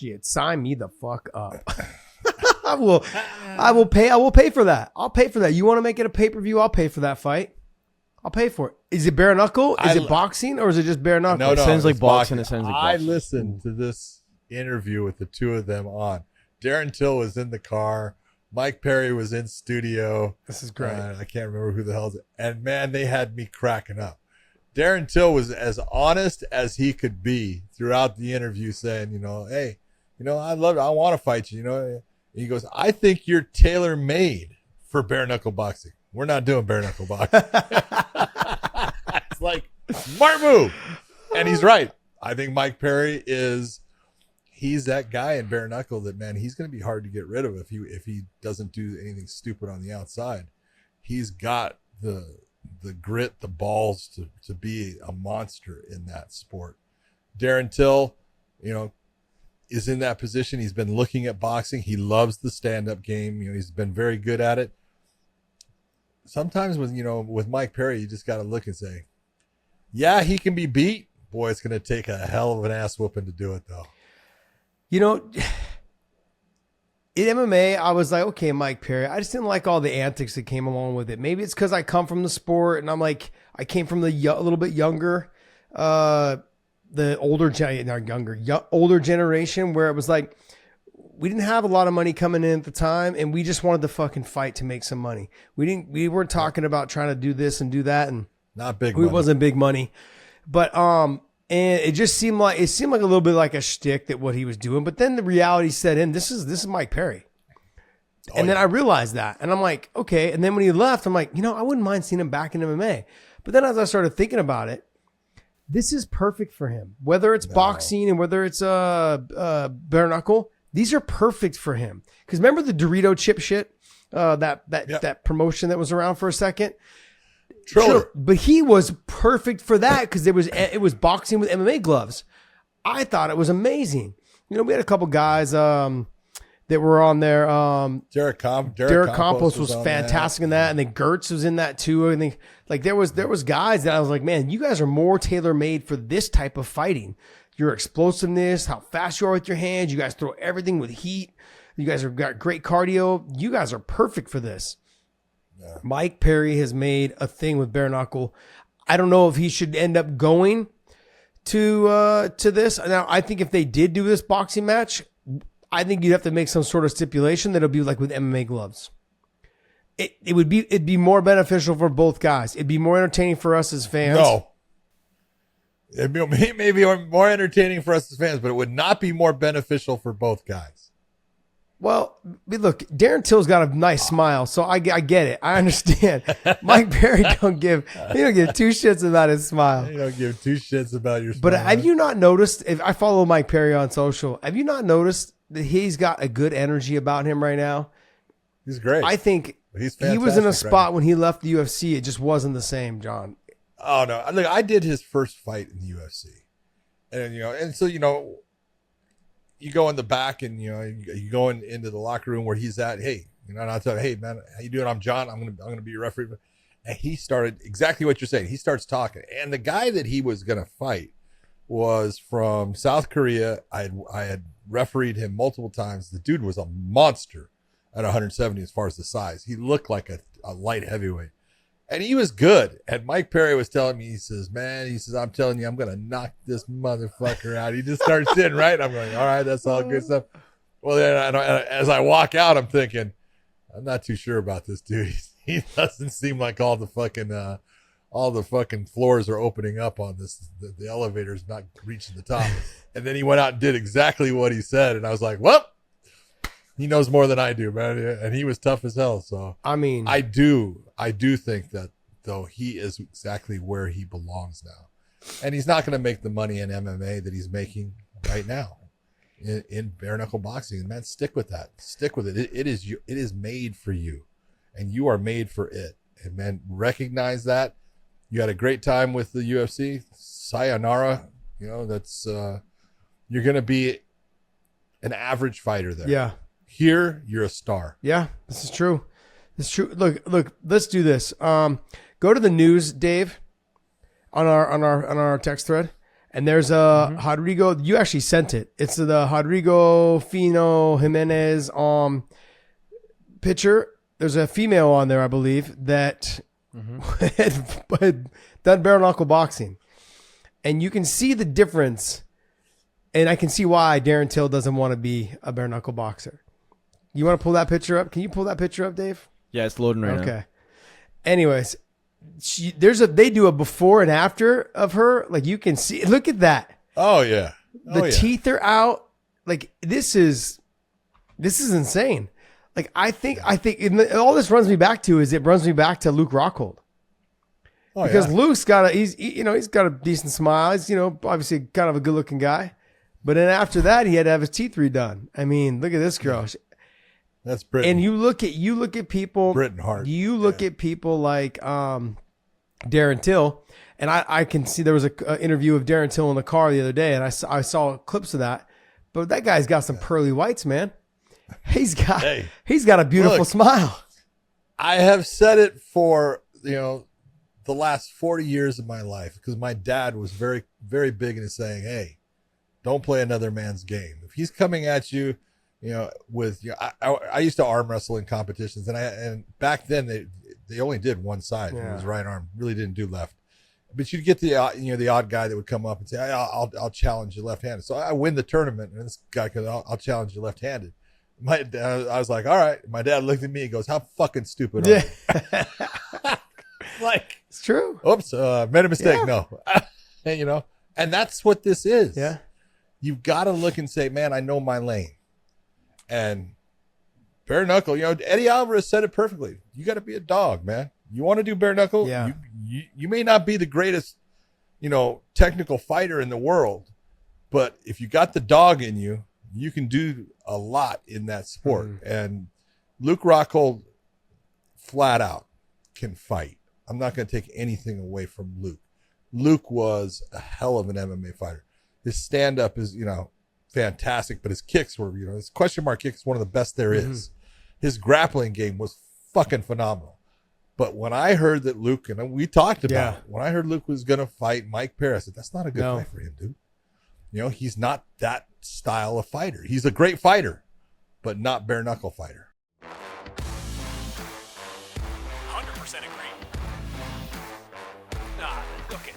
Shit, sign me the fuck up. I will pay for that. I'll pay for that. You want to make it a pay-per-view? I'll pay for that fight. I'll pay for it. Is it bare knuckle? Is it boxing or is it just bare knuckle? No, it sounds like boxing. It sounds like I boxing. listened to this interview with the two of them on. Darren Till was in the car. Mike Perry was in studio. This is great. I can't remember who the hell. And man, they had me cracking up. Darren Till was as honest as he could be throughout the interview, saying, hey, I want to fight you. And he goes, I think you're tailor made for bare knuckle boxing. We're not doing bare knuckle boxing. It's like, smart move. And he's right. I think Mike Perry he's that guy in bare knuckle that, man, he's going to be hard to get rid of if he doesn't do anything stupid on the outside. He's got the grit, the balls to be a monster in that sport. Darren Till, is in that position. He's been looking at boxing. He loves the stand-up game. He's been very good at it. Sometimes with Mike Perry, you just got to look and say, yeah, he can be beat. Boy, it's going to take a hell of an ass whooping to do it, though. In MMA, I was like, okay, Mike Perry. I just didn't like all the antics that came along with it. Maybe it's because I come from the sport and I'm like, I came from a little bit younger, the older generation where it was like, we didn't have a lot of money coming in at the time and we just wanted to fucking fight to make some money. We weren't talking about trying to do this and do that. And not big money. It wasn't big money, but, and it just seemed like a little bit like a shtick that what he was doing. But then the reality set in. This is Mike Perry. And then I realized that. And I'm like, okay. And then when he left, I'm like, I wouldn't mind seeing him back in MMA. But then as I started thinking about it, this is perfect for him. Whether it's boxing and whether it's bare knuckle, these are perfect for him. Because remember the Dorito chip shit? That promotion that was around for a second? Sure, but he was perfect for that because it was boxing with MMA gloves. I thought it was amazing. We had a couple guys that were on there. Derek Campos was fantastic in that, and then Gertz was in that too. I think there was guys that I was like, man, you guys are more tailor made for this type of fighting. Your explosiveness, how fast you are with your hands. You guys throw everything with heat. You guys have got great cardio. You guys are perfect for this. Yeah. Mike Perry has made a thing with bare knuckle. I don't know if he should end up going to this. Now, I think if they did do this boxing match, I think you'd have to make some sort of stipulation that it'll be like with MMA gloves. It'd be more beneficial for both guys. It'd be more entertaining for us as fans. No. It'd be maybe more entertaining for us as fans, but it would not be more beneficial for both guys. Well, look, Darren Till's got a nice smile, so I get it. I understand. Mike Perry don't give two shits about his smile. You don't give two shits about your smile. But have you not noticed, if I follow Mike Perry on social, have you not that he's got a good energy about him right now? He's great. I think he was in a spot when he left the UFC. It just wasn't the same, John. Oh, no. Look, I did his first fight in the UFC. And so, you go in the back and, you go into the locker room where he's at. Hey, and I'll tell you, hey, man, how you doing? I'm John. I'm going to be your referee. And he started exactly what you're saying. He starts talking. And the guy that he was going to fight was from South Korea. I had refereed him multiple times. The dude was a monster at 170 as far as the size. He looked like a light heavyweight. And he was good. And Mike Perry was telling me, he says, I'm telling you, I'm going to knock this motherfucker out. He just starts in, right? I'm going, all right, that's all good stuff. Well, then as I walk out, I'm thinking, I'm not too sure about this dude. He doesn't seem like all the fucking floors are opening up on this. The elevator's not reaching the top. And then he went out and did exactly what he said. And I was like, well, he knows more than I do, man. And he was tough as hell. So, I mean, I do think that, though, he is exactly where he belongs now. And he's not going to make the money in MMA that he's making right now in bare knuckle boxing. Man, stick with that. Stick with it. It is made for you, and you are made for it. And man, recognize that. You had a great time with the UFC. Sayonara. That's you're going to be an average fighter there. Yeah. Here, you're a star. Yeah, this is true. It's true. Look, let's do this. Go to the news, Dave, on our text thread, And there's a Rodrigo. You actually sent it. It's the Rodrigo Fino Jimenez picture. There's a female on there, I believe, that had done bare knuckle boxing, and you can see the difference. And I can see why Darren Till doesn't want to be a bare knuckle boxer. You want to pull that picture up? Can you pull that picture up, Dave? Yeah, it's loading right now. Okay. Anyways, they do a before and after of her. Like you can see, look at that. Oh yeah. The teeth are out. Like this is insane. Like I think all this runs me back to to Luke Rockhold. Oh, because yeah. Luke's got he's got a decent smile. He's, obviously kind of a good looking guy. But then after that, he had to have his teeth redone. I mean, look at this girl. That's Britain. And you look at people. Britain Hart. You look at people like Darren Till, and I can see there was an interview of Darren Till in the car the other day, and I saw clips of that. But that guy's got some pearly whites, man. He's got a beautiful smile. I have said it for the last 40 years of my life because my dad was very, very big into saying, "Hey, don't play another man's game. If he's coming at you, with I used to arm wrestle in competitions, and back then they only did one side. Yeah. It was right arm, really didn't do left. But you'd get the the odd guy that would come up and say, I'll challenge you left-handed. So I win the tournament, and this guy goes, I'll challenge you left-handed. I was like, all right. My dad looked at me and goes, how fucking stupid are you? Like, it's true. Oops, made a mistake. Yeah. No, and that's what this is. Yeah. You've got to look and say, man, I know my lane. And bare knuckle, Eddie Alvarez said it perfectly. You got to be a dog, man. You want to do bare knuckle? Yeah. You may not be the greatest, technical fighter in the world, but if you got the dog in you, you can do a lot in that sport. Mm-hmm. And Luke Rockhold, flat out, can fight. I'm not going to take anything away from Luke. Luke was a hell of an MMA fighter. His stand-up is, fantastic, but his kicks were, his question mark kick is one of the best there is. His grappling game was fucking phenomenal. But when I heard that Luke, and we talked about it, when I heard Luke was going to fight Mike Perry, I said, that's not a good fight for him, dude. He's not that style of fighter. He's a great fighter, but not bare knuckle fighter. 100% agree. Okay.